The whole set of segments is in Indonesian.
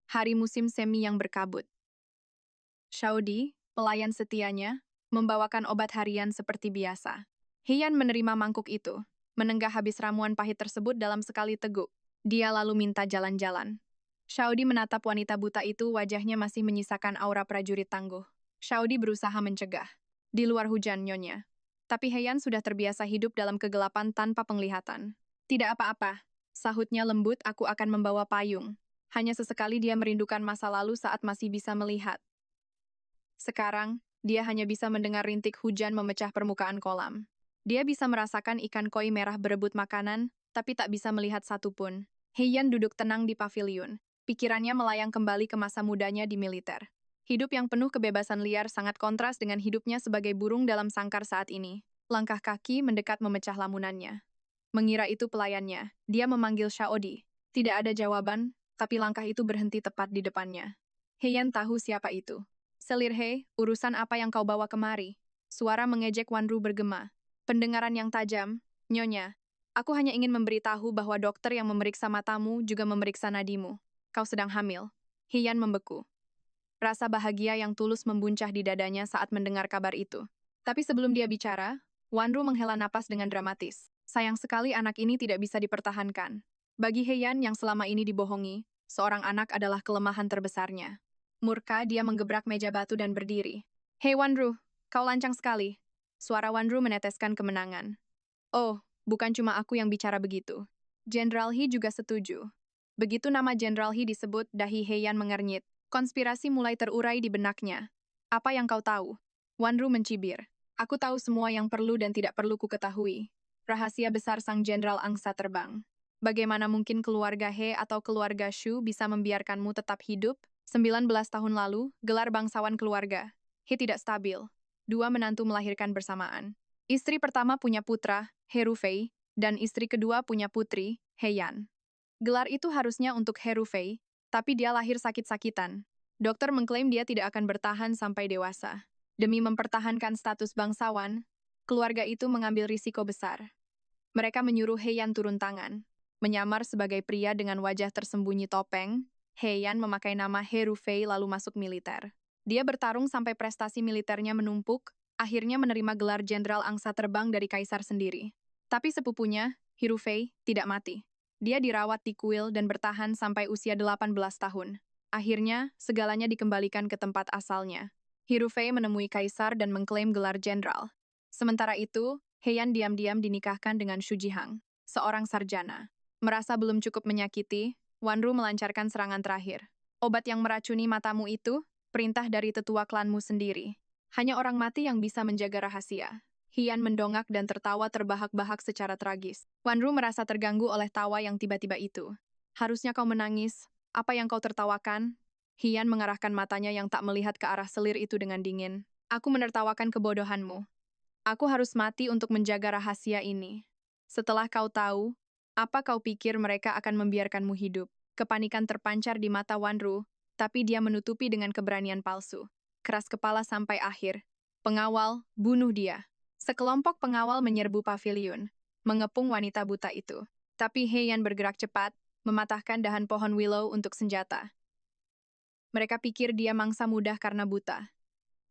Hari musim semi yang berkabut. Shaudi, pelayan setianya, membawakan obat harian seperti biasa. Hian menerima mangkuk itu, menenggak habis ramuan pahit tersebut dalam sekali teguk. Dia lalu minta jalan-jalan. Shaudi menatap wanita buta itu, wajahnya masih menyisakan aura prajurit tangguh. Shaudi berusaha mencegah. Di luar hujan, Nyonya. Tapi Heian sudah terbiasa hidup dalam kegelapan tanpa penglihatan. Tidak apa-apa, sahutnya lembut, aku akan membawa payung. Hanya sesekali dia merindukan masa lalu saat masih bisa melihat. Sekarang, dia hanya bisa mendengar rintik hujan memecah permukaan kolam. Dia bisa merasakan ikan koi merah berebut makanan, tapi tak bisa melihat satupun. Heian duduk tenang di pavilion. Pikirannya melayang kembali ke masa mudanya di militer. Hidup yang penuh kebebasan liar sangat kontras dengan hidupnya sebagai burung dalam sangkar saat ini. Langkah kaki mendekat memecah lamunannya. Mengira itu pelayannya, dia memanggil Shaodi. Tidak ada jawaban, tapi langkah itu berhenti tepat di depannya. Heian tahu siapa itu. Selir He, urusan apa yang kau bawa kemari? Suara mengejek Wanru bergema. Pendengaran yang tajam, Nyonya. Aku hanya ingin memberitahu bahwa dokter yang memeriksa matamu juga memeriksa nadimu. Kau sedang hamil. Heian membeku. Rasa bahagia yang tulus membuncah di dadanya saat mendengar kabar itu. Tapi sebelum dia bicara, Wanru menghela napas dengan dramatis. Sayang sekali anak ini tidak bisa dipertahankan. Bagi Heian yang selama ini dibohongi, seorang anak adalah kelemahan terbesarnya. Murka, dia menggebrak meja batu dan berdiri. Hei Wanru, kau lancang sekali. Suara Wanru meneteskan kemenangan. Oh, bukan cuma aku yang bicara begitu. Jenderal He juga setuju. Begitu nama Jenderal He disebut, dahi Heian mengernyit. Konspirasi mulai terurai di benaknya. Apa yang kau tahu? Wanru mencibir. Aku tahu semua yang perlu dan tidak perlu ku ketahui. Rahasia besar sang Jenderal Angsa Terbang. Bagaimana mungkin keluarga He atau keluarga Shu bisa membiarkanmu tetap hidup? 19 tahun lalu, gelar bangsawan keluarga. He tidak stabil. Dua menantu melahirkan bersamaan. Istri pertama punya putra, He Rufei, dan istri kedua punya putri, He Yan. Gelar itu harusnya untuk He Rufei, tapi dia lahir sakit-sakitan. Dokter mengklaim dia tidak akan bertahan sampai dewasa. Demi mempertahankan status bangsawan, keluarga itu mengambil risiko besar. Mereka menyuruh He Yan turun tangan. Menyamar sebagai pria dengan wajah tersembunyi topeng, He Yan memakai nama He Rufei lalu masuk militer. Dia bertarung sampai prestasi militernya menumpuk, akhirnya menerima gelar Jenderal Angsa Terbang dari Kaisar sendiri. Tapi sepupunya, He Rufei, tidak mati. Dia dirawat di kuil dan bertahan sampai usia 18 tahun. Akhirnya, segalanya dikembalikan ke tempat asalnya. He Rufei menemui Kaisar dan mengklaim gelar jenderal. Sementara itu, Heian diam-diam dinikahkan dengan Shu Jihang, seorang sarjana. Merasa belum cukup menyakiti, Wanru melancarkan serangan terakhir. Obat yang meracuni matamu itu, perintah dari tetua klanmu sendiri. Hanya orang mati yang bisa menjaga rahasia. Hian mendongak dan tertawa terbahak-bahak secara tragis. Wanru merasa terganggu oleh tawa yang tiba-tiba itu. Harusnya kau menangis. Apa yang kau tertawakan? Hian mengarahkan matanya yang tak melihat ke arah selir itu dengan dingin. Aku menertawakan kebodohanmu. Aku harus mati untuk menjaga rahasia ini. Setelah kau tahu, apa kau pikir mereka akan membiarkanmu hidup? Kepanikan terpancar di mata Wanru, tapi dia menutupi dengan keberanian palsu. Keras kepala sampai akhir. Pengawal, bunuh dia. Sekelompok pengawal menyerbu pavilion, mengepung wanita buta itu. Tapi Heian bergerak cepat, mematahkan dahan pohon willow untuk senjata. Mereka pikir dia mangsa mudah karena buta.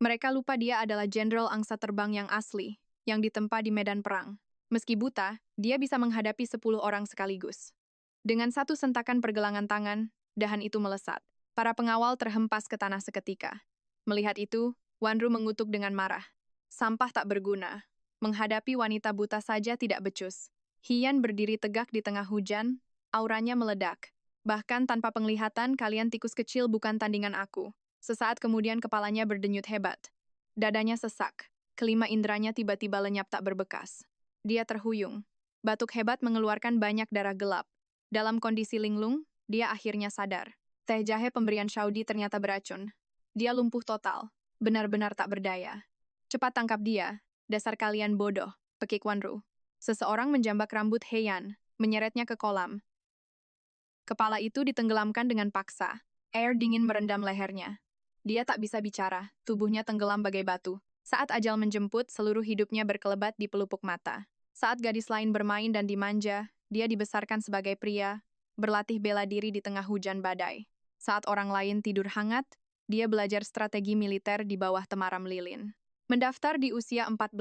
Mereka lupa dia adalah Jenderal Angsa Terbang yang asli, yang ditempa di medan perang. Meski buta, dia bisa menghadapi 10 orang sekaligus. Dengan satu sentakan pergelangan tangan, dahan itu melesat. Para pengawal terhempas ke tanah seketika. Melihat itu, Wanru mengutuk dengan marah. Sampah tak berguna. Menghadapi wanita buta saja tidak becus. Hian berdiri tegak di tengah hujan, auranya meledak. Bahkan tanpa penglihatan, kalian tikus kecil bukan tandingan aku. Sesaat kemudian kepalanya berdenyut hebat. Dadanya sesak. Kelima inderanya tiba-tiba lenyap tak berbekas. Dia terhuyung. Batuk hebat mengeluarkan banyak darah gelap. Dalam kondisi linglung, dia akhirnya sadar. Teh jahe pemberian Shaudi ternyata beracun. Dia lumpuh total. Benar-benar tak berdaya. Cepat tangkap dia. Dasar kalian bodoh, pekik Wanru. Seseorang menjambak rambut Heian, menyeretnya ke kolam. Kepala itu ditenggelamkan dengan paksa. Air dingin merendam lehernya. Dia tak bisa bicara, tubuhnya tenggelam bagai batu. Saat ajal menjemput, seluruh hidupnya berkelebat di pelupuk mata. Saat gadis lain bermain dan dimanja, dia dibesarkan sebagai pria, berlatih bela diri di tengah hujan badai. Saat orang lain tidur hangat, dia belajar strategi militer di bawah temaram lilin. Mendaftar di usia 14,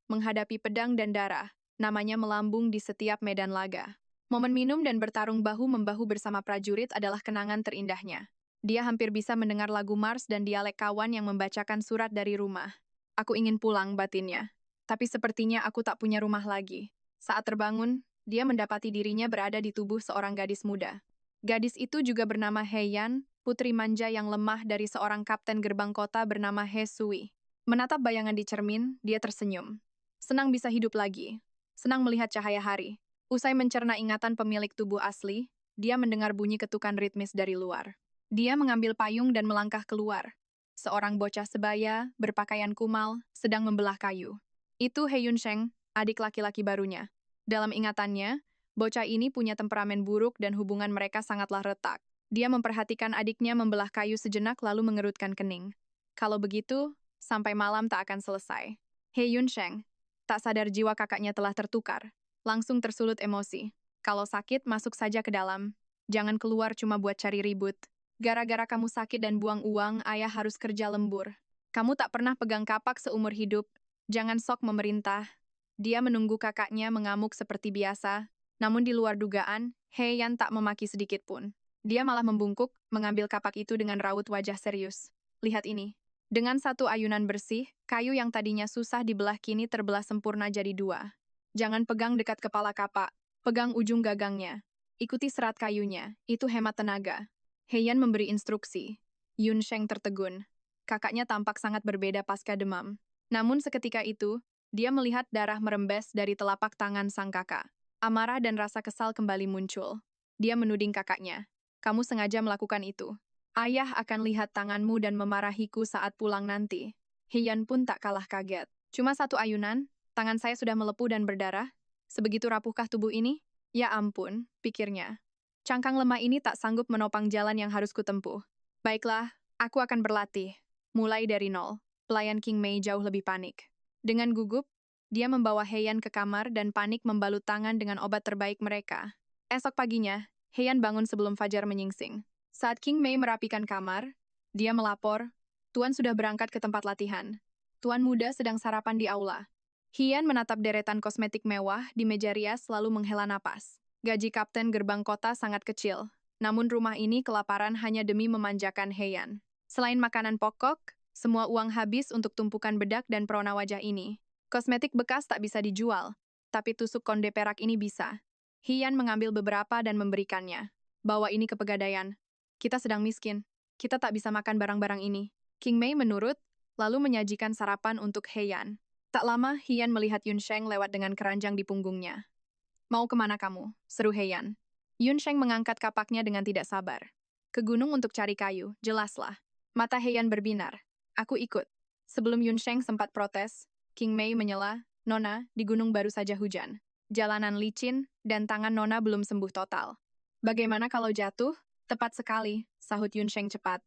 menghadapi pedang dan darah, namanya melambung di setiap medan laga. Momen minum dan bertarung bahu-membahu bersama prajurit adalah kenangan terindahnya. Dia hampir bisa mendengar lagu Mars dan dialek kawan yang membacakan surat dari rumah. Aku ingin pulang, batinnya. Tapi sepertinya aku tak punya rumah lagi. Saat terbangun, dia mendapati dirinya berada di tubuh seorang gadis muda. Gadis itu juga bernama Heian, putri manja yang lemah dari seorang kapten gerbang kota bernama He Sui. Menatap bayangan di cermin, dia tersenyum. Senang bisa hidup lagi. Senang melihat cahaya hari. Usai mencerna ingatan pemilik tubuh asli, dia mendengar bunyi ketukan ritmis dari luar. Dia mengambil payung dan melangkah keluar. Seorang bocah sebaya, berpakaian kumal, sedang membelah kayu. Itu He Yunsheng, adik laki-laki barunya. Dalam ingatannya, bocah ini punya temperamen buruk dan hubungan mereka sangatlah retak. Dia memperhatikan adiknya membelah kayu sejenak lalu mengerutkan kening. Kalau begitu, sampai malam tak akan selesai. He Yunsheng, tak sadar jiwa kakaknya telah tertukar. Langsung tersulut emosi. Kalau sakit, masuk saja ke dalam. Jangan keluar cuma buat cari ribut. Gara-gara kamu sakit dan buang uang, ayah harus kerja lembur. Kamu tak pernah pegang kapak seumur hidup. Jangan sok memerintah. Dia menunggu kakaknya mengamuk seperti biasa, namun di luar dugaan, He Yan tak memaki sedikit pun. Dia malah membungkuk, mengambil kapak itu dengan raut wajah serius. Lihat ini. Dengan satu ayunan bersih, kayu yang tadinya susah dibelah kini terbelah sempurna jadi dua. Jangan pegang dekat kepala kapak, pegang ujung gagangnya. Ikuti serat kayunya, itu hemat tenaga. He Yan memberi instruksi. Yun Sheng tertegun. Kakaknya tampak sangat berbeda pasca demam. Namun seketika itu, dia melihat darah merembes dari telapak tangan sang kakak. Amarah dan rasa kesal kembali muncul. Dia menuding kakaknya. Kamu sengaja melakukan itu. Ayah akan lihat tanganmu dan memarahiku saat pulang nanti. Hian pun tak kalah kaget. Cuma satu ayunan, tangan saya sudah melepuh dan berdarah. Sebegitu rapuhkah tubuh ini? Ya ampun, pikirnya. Cangkang lemah ini tak sanggup menopang jalan yang harus kutempuh. Baiklah, aku akan berlatih. Mulai dari nol. Pelayan King Mei jauh lebih panik. Dengan gugup, dia membawa Heian ke kamar dan panik membalut tangan dengan obat terbaik mereka. Esok paginya, Heian bangun sebelum fajar menyingsing. Saat King Mei merapikan kamar, dia melapor, Tuan sudah berangkat ke tempat latihan. Tuan muda sedang sarapan di aula. Heian menatap deretan kosmetik mewah di meja rias lalu menghela napas. Gaji kapten gerbang kota sangat kecil, namun rumah ini kelaparan hanya demi memanjakan Heian. Selain makanan pokok, semua uang habis untuk tumpukan bedak dan perona wajah ini. Kosmetik bekas tak bisa dijual, tapi tusuk konde perak ini bisa. Hian mengambil beberapa dan memberikannya. Bawa ini ke pegadaian. Kita sedang miskin. Kita tak bisa makan barang-barang ini. King Mei menurut, lalu menyajikan sarapan untuk Heian. Tak lama, Hian melihat Yun Sheng lewat dengan keranjang di punggungnya. Mau kemana kamu? Seru Heian. Yun Sheng mengangkat kapaknya dengan tidak sabar. Ke gunung untuk cari kayu, jelaslah. Mata Heian berbinar. Aku ikut. Sebelum Yun Sheng sempat protes, King Mei menyela, Nona, di gunung baru saja hujan. Jalanan licin, dan tangan Nona belum sembuh total. Bagaimana kalau jatuh? Tepat sekali, sahut Yun Sheng cepat.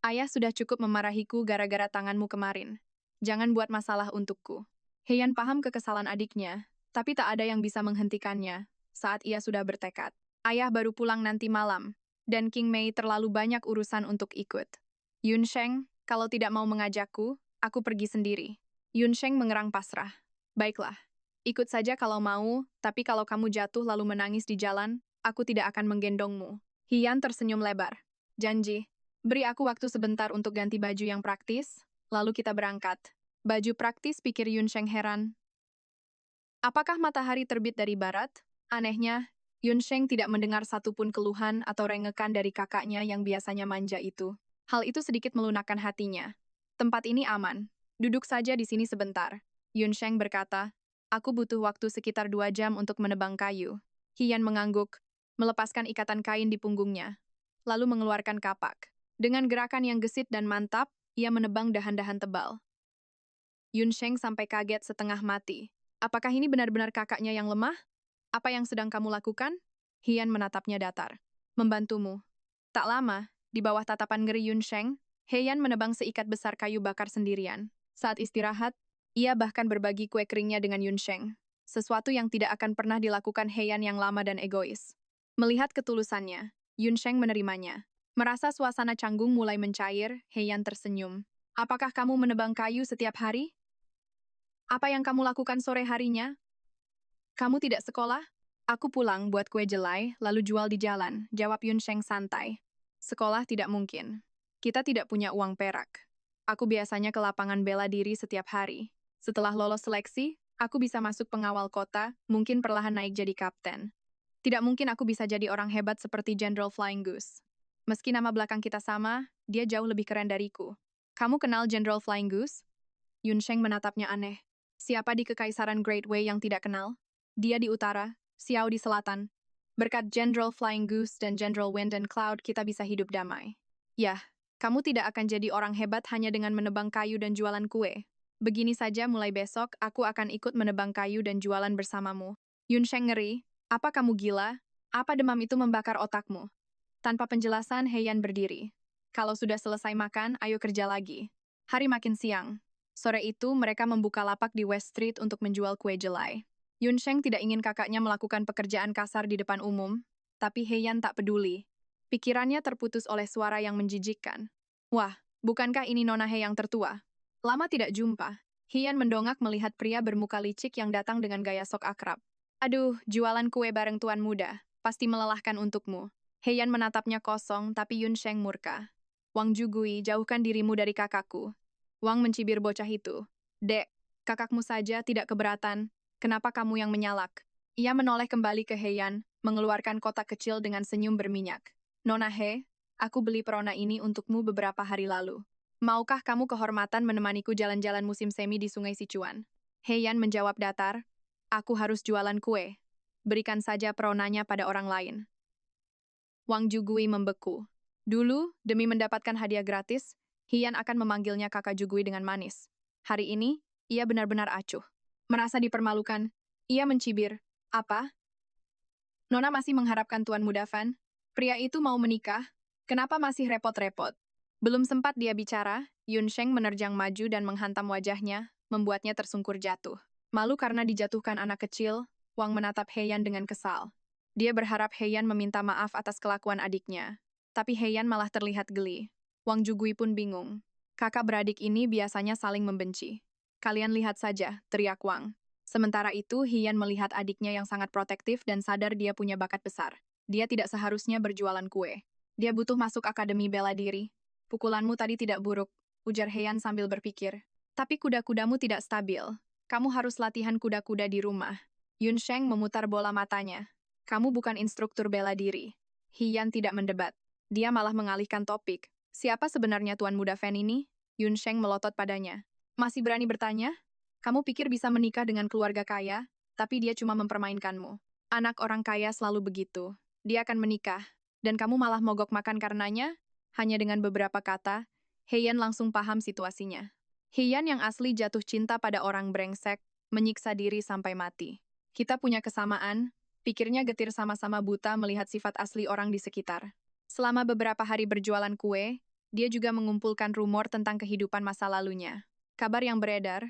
Ayah sudah cukup memarahiku gara-gara tanganmu kemarin. Jangan buat masalah untukku. Heian paham kekesalan adiknya, tapi tak ada yang bisa menghentikannya saat ia sudah bertekad. Ayah baru pulang nanti malam, dan King Mei terlalu banyak urusan untuk ikut. Yun Sheng, kalau tidak mau mengajakku, aku pergi sendiri. Yun Sheng mengerang pasrah. Baiklah, ikut saja kalau mau, tapi kalau kamu jatuh lalu menangis di jalan, aku tidak akan menggendongmu. Hian tersenyum lebar. Janji, beri aku waktu sebentar untuk ganti baju yang praktis, lalu kita berangkat. Baju praktis, pikir Yun Sheng heran. Apakah matahari terbit dari barat? Anehnya, Yun Sheng tidak mendengar satupun keluhan atau rengekan dari kakaknya yang biasanya manja itu. Hal itu sedikit melunakkan hatinya. Tempat ini aman. Duduk saja di sini sebentar. Yun Sheng berkata, aku butuh waktu sekitar 2 jam untuk menebang kayu. Hian mengangguk, melepaskan ikatan kain di punggungnya, lalu mengeluarkan kapak. Dengan gerakan yang gesit dan mantap, ia menebang dahan-dahan tebal. Yun Sheng sampai kaget setengah mati. Apakah ini benar-benar kakaknya yang lemah? Apa yang sedang kamu lakukan? Hian menatapnya datar. Membantumu. Tak lama, di bawah tatapan ngeri Yun Sheng, Heian menebang seikat besar kayu bakar sendirian. Saat istirahat, ia bahkan berbagi kue keringnya dengan Yun Sheng. Sesuatu yang tidak akan pernah dilakukan Heian yang lama dan egois. Melihat ketulusannya, Yun Sheng menerimanya. Merasa suasana canggung mulai mencair, Heian tersenyum. Apakah kamu menebang kayu setiap hari? Apa yang kamu lakukan sore harinya? Kamu tidak sekolah? Aku pulang buat kue jelai, lalu jual di jalan, jawab Yun Sheng santai. Sekolah tidak mungkin. Kita tidak punya uang perak. Aku biasanya ke lapangan bela diri setiap hari. Setelah lolos seleksi, aku bisa masuk pengawal kota, mungkin perlahan naik jadi kapten. Tidak mungkin aku bisa jadi orang hebat seperti General Flying Goose. Meski nama belakang kita sama, dia jauh lebih keren dariku. Kamu kenal General Flying Goose? Yun Sheng menatapnya aneh. Siapa di Kekaisaran Great Wei yang tidak kenal? Dia di utara, Xiao di selatan. Berkat General Flying Goose dan General Wind and Cloud, kita bisa hidup damai. Yah, kamu tidak akan jadi orang hebat hanya dengan menebang kayu dan jualan kue. Begini saja mulai besok, aku akan ikut menebang kayu dan jualan bersamamu. Yun Sheng ngeri. Apa kamu gila? Apa demam itu membakar otakmu? Tanpa penjelasan, Heian berdiri. Kalau sudah selesai makan, ayo kerja lagi. Hari makin siang. Sore itu, mereka membuka lapak di West Street untuk menjual kue jelai. Yun Sheng tidak ingin kakaknya melakukan pekerjaan kasar di depan umum, tapi Heian tak peduli. Pikirannya terputus oleh suara yang menjijikkan. Wah, bukankah ini Nona He yang tertua? Lama tidak jumpa. Heian mendongak melihat pria bermuka licik yang datang dengan gaya sok akrab. Aduh, jualan kue bareng tuan muda. Pasti melelahkan untukmu. Heian menatapnya kosong, tapi Yun Sheng murka. Wang Jugui, jauhkan dirimu dari kakakku. Wang mencibir bocah itu. Dek, kakakmu saja tidak keberatan. Kenapa kamu yang menyalak? Ia menoleh kembali ke Heian, mengeluarkan kotak kecil dengan senyum berminyak. Nona He, aku beli perona ini untukmu beberapa hari lalu. Maukah kamu kehormatan menemaniku jalan-jalan musim semi di Sungai Sichuan? Heian menjawab datar, aku harus jualan kue. Berikan saja peronanya pada orang lain. Wang Jugui membeku. Dulu, demi mendapatkan hadiah gratis, Hian akan memanggilnya kakak Jugui dengan manis. Hari ini, ia benar-benar acuh. Merasa dipermalukan, ia mencibir. Apa? Nona masih mengharapkan Tuan Muda Fan? Pria itu mau menikah? Kenapa masih repot-repot? Belum sempat dia bicara, Yun Sheng menerjang maju dan menghantam wajahnya, membuatnya tersungkur jatuh. Malu karena dijatuhkan anak kecil, Wang menatap Heian dengan kesal. Dia berharap Heian meminta maaf atas kelakuan adiknya. Tapi Heian malah terlihat geli. Wang Jugui pun bingung. Kakak beradik ini biasanya saling membenci. Kalian lihat saja, teriak Wang. Sementara itu, Hian melihat adiknya yang sangat protektif dan sadar dia punya bakat besar. Dia tidak seharusnya berjualan kue. Dia butuh masuk akademi bela diri. Pukulanmu tadi tidak buruk, ujar Heian sambil berpikir. Tapi kuda-kudamu tidak stabil. Kamu harus latihan kuda-kuda di rumah. Yun Sheng memutar bola matanya. Kamu bukan instruktur bela diri. Hian tidak mendebat. Dia malah mengalihkan topik. Siapa sebenarnya Tuan Muda Fan ini? Yun Sheng melotot padanya. Masih berani bertanya? Kamu pikir bisa menikah dengan keluarga kaya, tapi dia cuma mempermainkanmu. Anak orang kaya selalu begitu. Dia akan menikah, dan kamu malah mogok makan karenanya? Hanya dengan beberapa kata, Heian langsung paham situasinya. Heian yang asli jatuh cinta pada orang brengsek, menyiksa diri sampai mati. Kita punya kesamaan, pikirnya getir sama-sama buta melihat sifat asli orang di sekitar. Selama beberapa hari berjualan kue, dia juga mengumpulkan rumor tentang kehidupan masa lalunya. Kabar yang beredar,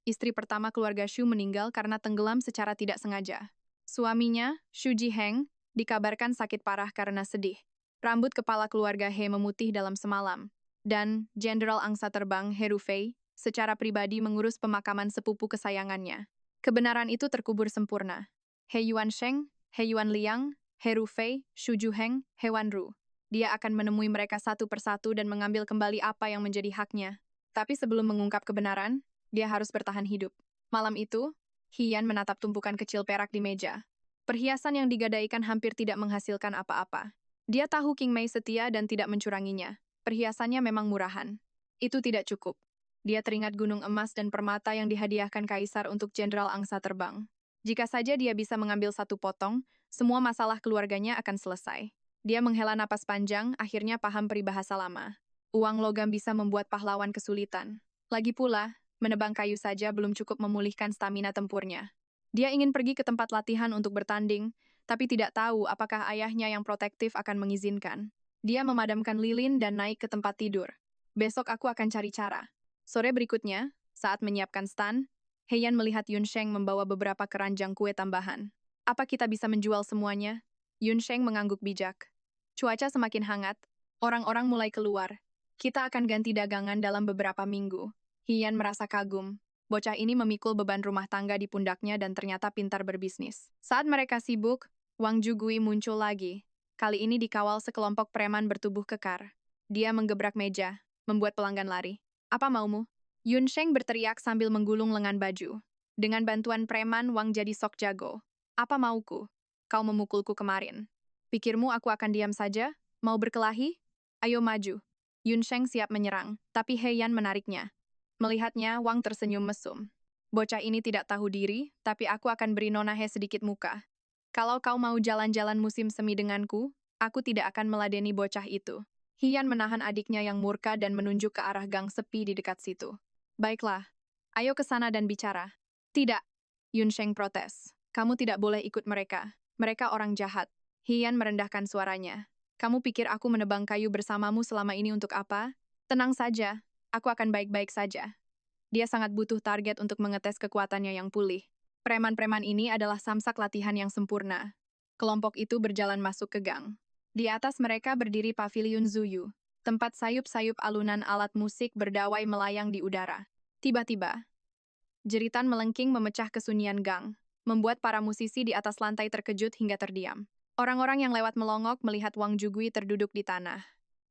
istri pertama keluarga Shu meninggal karena tenggelam secara tidak sengaja. Suaminya, Shu Jiheng, dikabarkan sakit parah karena sedih. Rambut kepala keluarga He memutih dalam semalam. Dan Jenderal Angsa Terbang He Rufei secara pribadi mengurus pemakaman sepupu kesayangannya. Kebenaran itu terkubur sempurna. He Yuan Sheng, He Yuan Liang, He Rufei, Shu Juheng, He Wan Ru. Dia akan menemui mereka satu persatu dan mengambil kembali apa yang menjadi haknya. Tapi sebelum mengungkap kebenaran, dia harus bertahan hidup. Malam itu, Hian menatap tumpukan kecil perak di meja. Perhiasan yang digadaikan hampir tidak menghasilkan apa-apa. Dia tahu King Mei setia dan tidak mencuranginya. Perhiasannya memang murahan. Itu tidak cukup. Dia teringat gunung emas dan permata yang dihadiahkan Kaisar untuk Jenderal Angsa Terbang. Jika saja dia bisa mengambil satu potong, semua masalah keluarganya akan selesai. Dia menghela napas panjang, akhirnya paham peribahasa lama. Uang logam bisa membuat pahlawan kesulitan. Lagi pula, menebang kayu saja belum cukup memulihkan stamina tempurnya. Dia ingin pergi ke tempat latihan untuk bertanding, tapi tidak tahu apakah ayahnya yang protektif akan mengizinkan. Dia memadamkan lilin dan naik ke tempat tidur. Besok aku akan cari cara. Sore berikutnya, saat menyiapkan stan, Heian melihat Yun Sheng membawa beberapa keranjang kue tambahan. Apa kita bisa menjual semuanya? Yun Sheng mengangguk bijak. Cuaca semakin hangat. Orang-orang mulai keluar. Kita akan ganti dagangan dalam beberapa minggu. Hian merasa kagum. Bocah ini memikul beban rumah tangga di pundaknya dan ternyata pintar berbisnis. Saat mereka sibuk, Wang Jugui muncul lagi. Kali ini dikawal sekelompok preman bertubuh kekar. Dia menggebrak meja, membuat pelanggan lari. Apa maumu? Yun Sheng berteriak sambil menggulung lengan baju. Dengan bantuan preman, Wang jadi sok jago. Apa mauku? Kau memukulku kemarin. Pikirmu aku akan diam saja? Mau berkelahi? Ayo maju. Yun Sheng siap menyerang, tapi He Yan menariknya. Melihatnya, Wang tersenyum mesum. Bocah ini tidak tahu diri, tapi aku akan beri Nona He sedikit muka. Kalau kau mau jalan-jalan musim semi denganku, aku tidak akan meladeni bocah itu. Hian menahan adiknya yang murka dan menunjuk ke arah gang sepi di dekat situ. Baiklah, ayo ke sana dan bicara. Tidak, Yun Sheng protes. Kamu tidak boleh ikut mereka. Mereka orang jahat. Hian merendahkan suaranya. Kamu pikir aku menebang kayu bersamamu selama ini untuk apa? Tenang saja, aku akan baik-baik saja. Dia sangat butuh target untuk mengetes kekuatannya yang pulih. Preman-preman ini adalah samsak latihan yang sempurna. Kelompok itu berjalan masuk ke gang. Di atas mereka berdiri paviliun Zuyu, tempat sayup-sayup alunan alat musik berdawai melayang di udara. Tiba-tiba, jeritan melengking memecah kesunyian gang, membuat para musisi di atas lantai terkejut hingga terdiam. Orang-orang yang lewat melongok melihat Wang Jugui terduduk di tanah.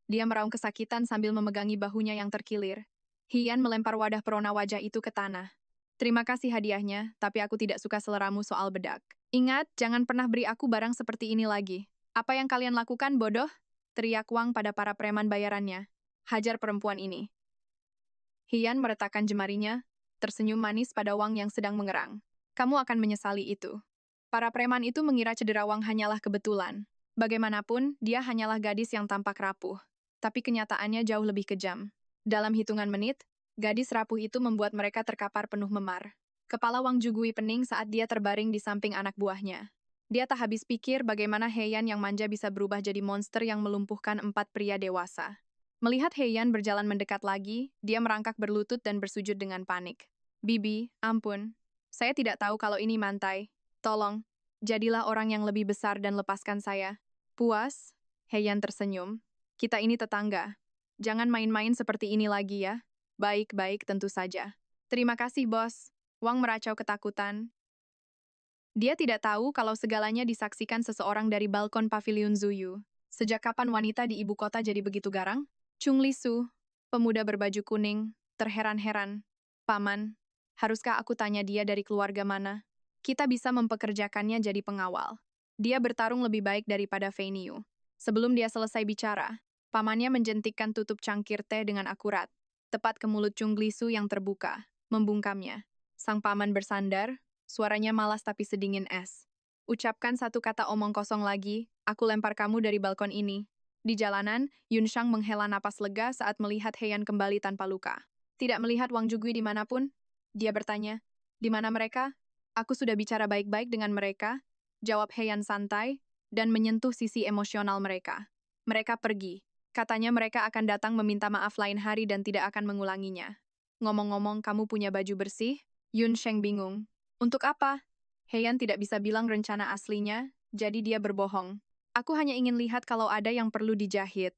Dia meraung kesakitan sambil memegangi bahunya yang terkilir. Hian melempar wadah perona wajah itu ke tanah. Terima kasih hadiahnya, tapi aku tidak suka seleramu soal bedak. Ingat, jangan pernah beri aku barang seperti ini lagi. Apa yang kalian lakukan, bodoh? Teriak Wang pada para preman bayarannya. Hajar perempuan ini. Hian meretakkan jemarinya, tersenyum manis pada Wang yang sedang mengerang. Kamu akan menyesali itu. Para preman itu mengira cedera Wang hanyalah kebetulan. Bagaimanapun, dia hanyalah gadis yang tampak rapuh. Tapi kenyataannya jauh lebih kejam. Dalam hitungan menit, gadis rapuh itu membuat mereka terkapar penuh memar. Kepala Wang Jugui pening saat dia terbaring di samping anak buahnya. Dia tak habis pikir bagaimana Heian yang manja bisa berubah jadi monster yang melumpuhkan 4 pria dewasa. Melihat Heian berjalan mendekat lagi, dia merangkak berlutut dan bersujud dengan panik. Bibi, ampun. Saya tidak tahu kalau ini mantai. Tolong, jadilah orang yang lebih besar dan lepaskan saya. Puas? Heian tersenyum. Kita ini tetangga. Jangan main-main seperti ini lagi ya. Baik-baik, tentu saja. Terima kasih, bos. Wang meracau ketakutan. Dia tidak tahu kalau segalanya disaksikan seseorang dari balkon paviliun Zuyu. Sejak kapan wanita di ibu kota jadi begitu garang? Chung Lisu, pemuda berbaju kuning, terheran-heran. Paman, haruskah aku tanya dia dari keluarga mana? Kita bisa mempekerjakannya jadi pengawal. Dia bertarung lebih baik daripada Fei Niu. Sebelum dia selesai bicara, pamannya menjentikkan tutup cangkir teh dengan akurat, tepat ke mulut Chung Lisu yang terbuka, membungkamnya. Sang paman bersandar, suaranya malas tapi sedingin es. Ucapkan satu kata omong kosong lagi, aku lempar kamu dari balkon ini. Di jalanan, Yun Shang menghela napas lega saat melihat Heian kembali tanpa luka. Tidak melihat Wang Jugui dimanapun, dia bertanya, di mana mereka? Aku sudah bicara baik-baik dengan mereka, jawab Heian santai, dan menyentuh sisi emosional mereka. Mereka pergi. Katanya mereka akan datang meminta maaf lain hari dan tidak akan mengulanginya. Ngomong-ngomong, kamu punya baju bersih? Yun Sheng bingung. Untuk apa? Heian tidak bisa bilang rencana aslinya, jadi dia berbohong. Aku hanya ingin lihat kalau ada yang perlu dijahit.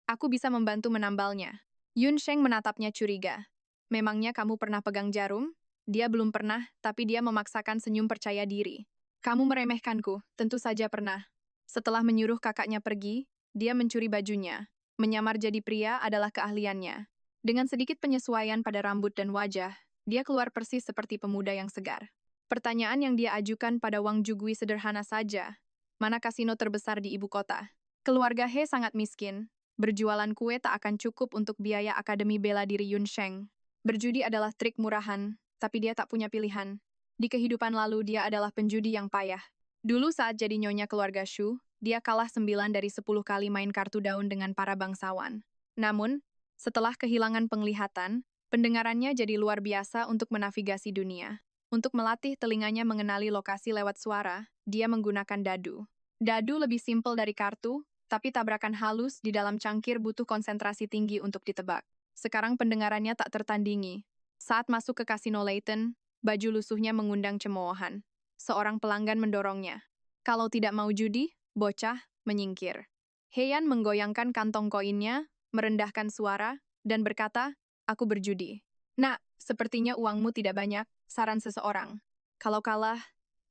Aku bisa membantu menambalnya. Yun Sheng menatapnya curiga. Memangnya kamu pernah pegang jarum? Dia belum pernah, tapi dia memaksakan senyum percaya diri. Kamu meremehkanku, tentu saja pernah. Setelah menyuruh kakaknya pergi, dia mencuri bajunya. Menyamar jadi pria adalah keahliannya. Dengan sedikit penyesuaian pada rambut dan wajah, dia keluar persis seperti pemuda yang segar. Pertanyaan yang dia ajukan pada Wang Jugui sederhana saja. Mana kasino terbesar di ibu kota? Keluarga He sangat miskin. Berjualan kue tak akan cukup untuk biaya akademi bela diri Yun Sheng. Berjudi adalah trik murahan, tapi dia tak punya pilihan. Di kehidupan lalu dia adalah penjudi yang payah. Dulu saat jadi nyonya keluarga Shu, dia kalah 9 dari 10 kali main kartu daun dengan para bangsawan. Namun, setelah kehilangan penglihatan, pendengarannya jadi luar biasa untuk menavigasi dunia. Untuk melatih telinganya mengenali lokasi lewat suara, dia menggunakan dadu. Dadu lebih simpel dari kartu, tapi tabrakan halus di dalam cangkir butuh konsentrasi tinggi untuk ditebak. Sekarang pendengarannya tak tertandingi. Saat masuk ke kasino Leighton, baju lusuhnya mengundang cemoohan. Seorang pelanggan mendorongnya. Kalau tidak mau judi, bocah, menyingkir. Heian menggoyangkan kantong koinnya, merendahkan suara, dan berkata, "Aku berjudi." "Nak, sepertinya uangmu tidak banyak," saran seseorang. "Kalau kalah,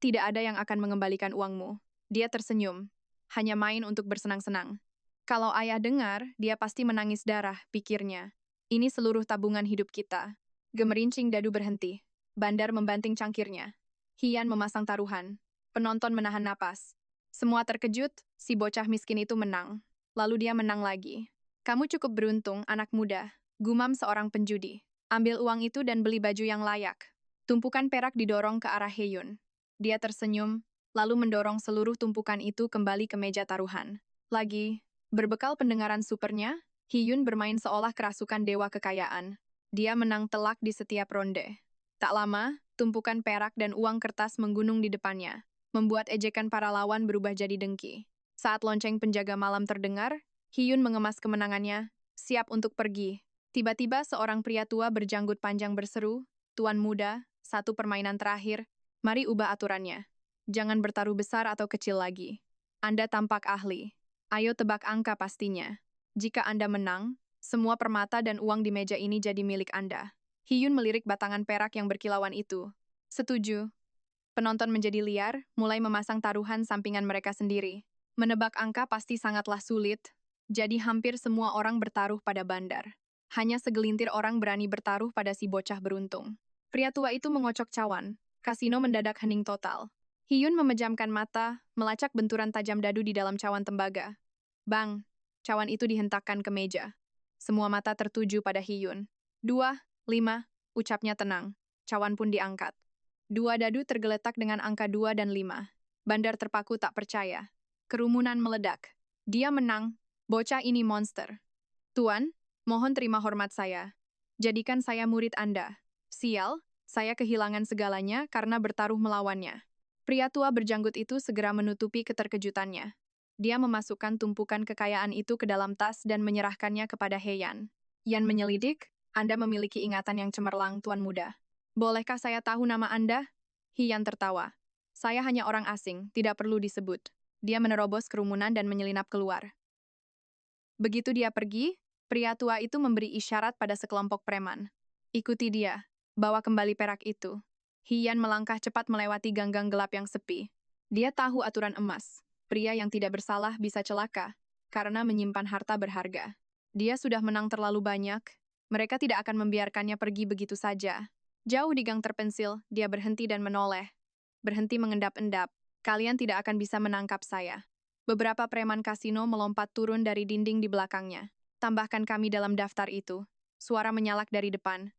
tidak ada yang akan mengembalikan uangmu." Dia tersenyum. Hanya main untuk bersenang-senang. Kalau ayah dengar, dia pasti menangis darah, pikirnya. Ini seluruh tabungan hidup kita. Gemerincing dadu berhenti. Bandar membanting cangkirnya. Hian memasang taruhan. Penonton menahan napas. Semua terkejut, si bocah miskin itu menang. Lalu dia menang lagi. "Kamu cukup beruntung, anak muda," gumam seorang penjudi. "Ambil uang itu dan beli baju yang layak." Tumpukan perak didorong ke arah Heyun. Dia tersenyum, lalu mendorong seluruh tumpukan itu kembali ke meja taruhan. Lagi, berbekal pendengaran supernya, Heyun bermain seolah kerasukan dewa kekayaan. Dia menang telak di setiap ronde. Tak lama, tumpukan perak dan uang kertas menggunung di depannya, membuat ejekan para lawan berubah jadi dengki. Saat lonceng penjaga malam terdengar, Heyun mengemas kemenangannya, siap untuk pergi. Tiba-tiba seorang pria tua berjanggut panjang berseru, "Tuan muda, satu permainan terakhir, mari ubah aturannya. Jangan bertaruh besar atau kecil lagi. Anda tampak ahli. Ayo tebak angka pastinya. Jika Anda menang, semua permata dan uang di meja ini jadi milik Anda." Hiyun melirik batangan perak yang berkilauan itu. "Setuju." Penonton menjadi liar, mulai memasang taruhan sampingan mereka sendiri. Menebak angka pasti sangatlah sulit, jadi hampir semua orang bertaruh pada bandar. Hanya segelintir orang berani bertaruh pada si bocah beruntung. Pria tua itu mengocok cawan. Kasino mendadak hening total. Hiyun memejamkan mata, melacak benturan tajam dadu di dalam cawan tembaga. Bang, cawan itu dihentakkan ke meja. Semua mata tertuju pada Hiyun. 2, 5, ucapnya tenang. Cawan pun diangkat. Dua dadu tergeletak dengan angka 2 dan 5. Bandar terpaku tak percaya. Kerumunan meledak. Dia menang. Bocah ini monster. "Tuan, mohon terima hormat saya. Jadikan saya murid Anda." "Sial, saya kehilangan segalanya karena bertaruh melawannya." Pria tua berjanggut itu segera menutupi keterkejutannya. Dia memasukkan tumpukan kekayaan itu ke dalam tas dan menyerahkannya kepada Heian. "Yan menyelidik, Anda memiliki ingatan yang cemerlang, Tuan Muda. Bolehkah saya tahu nama Anda?" Hian tertawa. "Saya hanya orang asing, tidak perlu disebut." Dia menerobos kerumunan dan menyelinap keluar. Begitu dia pergi, pria tua itu memberi isyarat pada sekelompok preman. "Ikuti dia, bawa kembali perak itu." Hian melangkah cepat melewati ganggang gelap yang sepi. Dia tahu aturan emas. Pria yang tidak bersalah bisa celaka, karena menyimpan harta berharga. Dia sudah menang terlalu banyak, mereka tidak akan membiarkannya pergi begitu saja. Jauh di gang terpencil, dia berhenti dan menoleh. Berhenti mengendap-endap. "Kalian tidak akan bisa menangkap saya." Beberapa preman kasino melompat turun dari dinding di belakangnya. "Tambahkan kami dalam daftar itu." Suara menyalak dari depan.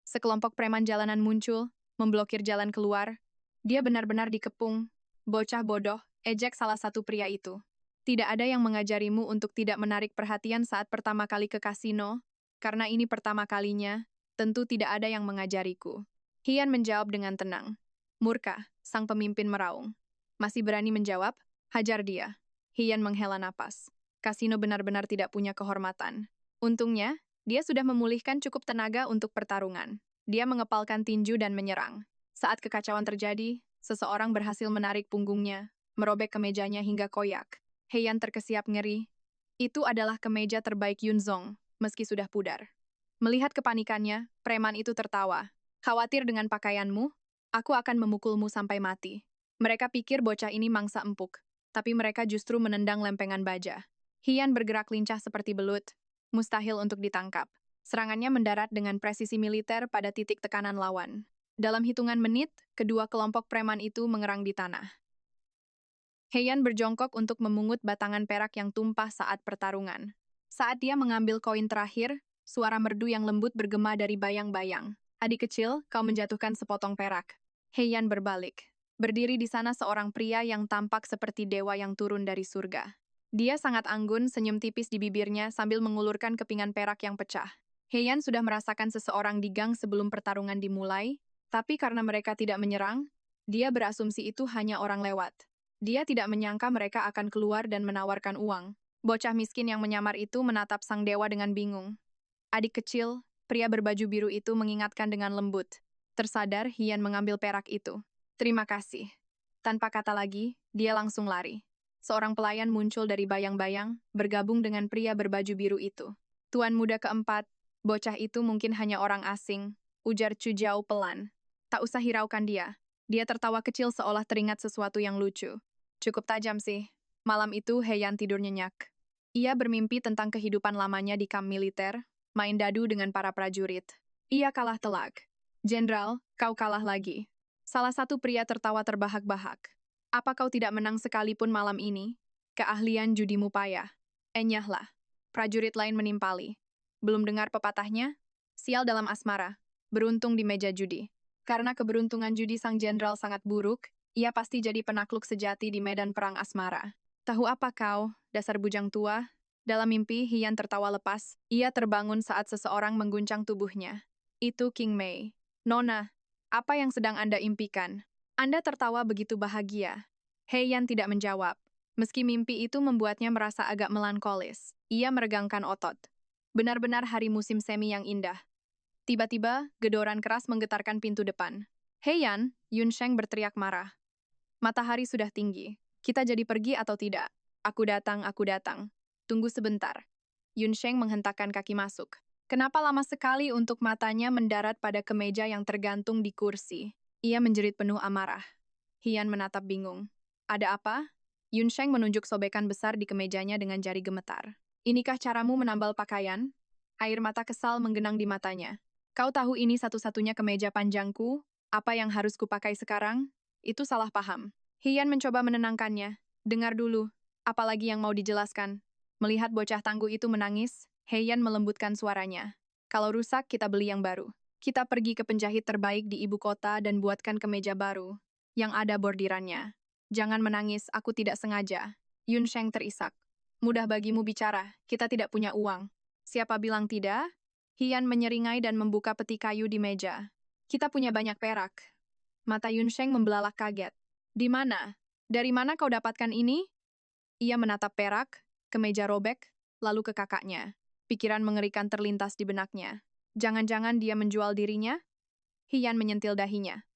Sekelompok preman jalanan muncul, memblokir jalan keluar. "Dia benar-benar dikepung. Bocah bodoh," ejek salah satu pria itu. "Tidak ada yang mengajarimu untuk tidak menarik perhatian saat pertama kali ke kasino, karena ini pertama kalinya, tentu tidak ada yang mengajariku." Hian menjawab dengan tenang. Murka, sang pemimpin meraung. "Masih berani menjawab? Hajar dia." Hian menghela napas. Kasino benar-benar tidak punya kehormatan. Untungnya, dia sudah memulihkan cukup tenaga untuk pertarungan. Dia mengepalkan tinju dan menyerang. Saat kekacauan terjadi, seseorang berhasil menarik punggungnya, merobek kemejanya hingga koyak. Heian terkesiap ngeri. Itu adalah kemeja terbaik Yunzong, meski sudah pudar. Melihat kepanikannya, preman itu tertawa. "Khawatir dengan pakaianmu? Aku akan memukulmu sampai mati." Mereka pikir bocah ini mangsa empuk, tapi mereka justru menendang lempengan baja. Hian bergerak lincah seperti belut, mustahil untuk ditangkap. Serangannya mendarat dengan presisi militer pada titik tekanan lawan. Dalam hitungan menit, kedua kelompok preman itu mengerang di tanah. Heian berjongkok untuk memungut batangan perak yang tumpah saat pertarungan. Saat dia mengambil koin terakhir, suara merdu yang lembut bergema dari bayang-bayang. "Adik kecil, kau menjatuhkan sepotong perak." Heian berbalik. Berdiri di sana seorang pria yang tampak seperti dewa yang turun dari surga. Dia sangat anggun, senyum tipis di bibirnya sambil mengulurkan kepingan perak yang pecah. Heian sudah merasakan seseorang di gang sebelum pertarungan dimulai, tapi karena mereka tidak menyerang, dia berasumsi itu hanya orang lewat. Dia tidak menyangka mereka akan keluar dan menawarkan uang. Bocah miskin yang menyamar itu menatap sang dewa dengan bingung. "Adik kecil," pria berbaju biru itu mengingatkan dengan lembut. Tersadar, Hian mengambil perak itu. "Terima kasih." Tanpa kata lagi, dia langsung lari. Seorang pelayan muncul dari bayang-bayang, bergabung dengan pria berbaju biru itu. Tuan muda keempat, bocah itu mungkin hanya orang asing, ujar Chu Jiao pelan. Tak usah hiraukan dia. Dia tertawa kecil seolah teringat sesuatu yang lucu. Cukup tajam sih. Malam itu Heian tidur nyenyak. Ia bermimpi tentang kehidupan lamanya di kamp militer, main dadu dengan para prajurit. Ia kalah telak. Jenderal, kau kalah lagi. Salah satu pria tertawa terbahak-bahak. Apa kau tidak menang sekalipun malam ini? Keahlian judimu payah. Enyahlah. Prajurit lain menimpali. Belum dengar pepatahnya? Sial dalam asmara. Beruntung di meja judi. Karena keberuntungan judi sang jenderal sangat buruk, ia pasti jadi penakluk sejati di medan perang asmara. Tahu apa kau, dasar bujang tua? Dalam mimpi, Hian tertawa lepas. Ia terbangun saat seseorang mengguncang tubuhnya. Itu King Mei. Nona, apa yang sedang Anda impikan? Anda tertawa begitu bahagia. Heian tidak menjawab. Meski mimpi itu membuatnya merasa agak melankolis, ia meregangkan otot. Benar-benar hari musim semi yang indah. Tiba-tiba, gedoran keras menggetarkan pintu depan. Heian, Yun Sheng berteriak marah. Matahari sudah tinggi. Kita jadi pergi atau tidak? Aku datang, aku datang. Tunggu sebentar. Yun Sheng menghentakkan kaki masuk. Kenapa lama sekali untuk matanya mendarat pada kemeja yang tergantung di kursi? Ia menjerit penuh amarah. Hian menatap bingung. Ada apa? Yun Sheng menunjuk sobekan besar di kemejanya dengan jari gemetar. Inikah caramu menambal pakaian? Air mata kesal menggenang di matanya. Kau tahu ini satu-satunya kemeja panjangku? Apa yang harus kupakai sekarang? Itu salah paham. Hian mencoba menenangkannya. Dengar dulu. Apalagi yang mau dijelaskan? Melihat bocah tangguh itu menangis, Heian melembutkan suaranya. Kalau rusak, kita beli yang baru. Kita pergi ke penjahit terbaik di ibu kota dan buatkan kemeja baru, yang ada bordirannya. Jangan menangis, aku tidak sengaja. Yun Sheng terisak. Mudah bagimu bicara, kita tidak punya uang. Siapa bilang tidak? Hian menyeringai dan membuka peti kayu di meja. Kita punya banyak perak. Mata Yun Sheng membelalak kaget. Di mana? Dari mana kau dapatkan ini? Ia menatap perak, ke meja robek, lalu ke kakaknya. Pikiran mengerikan terlintas di benaknya. Jangan-jangan dia menjual dirinya? Hian menyentil dahinya.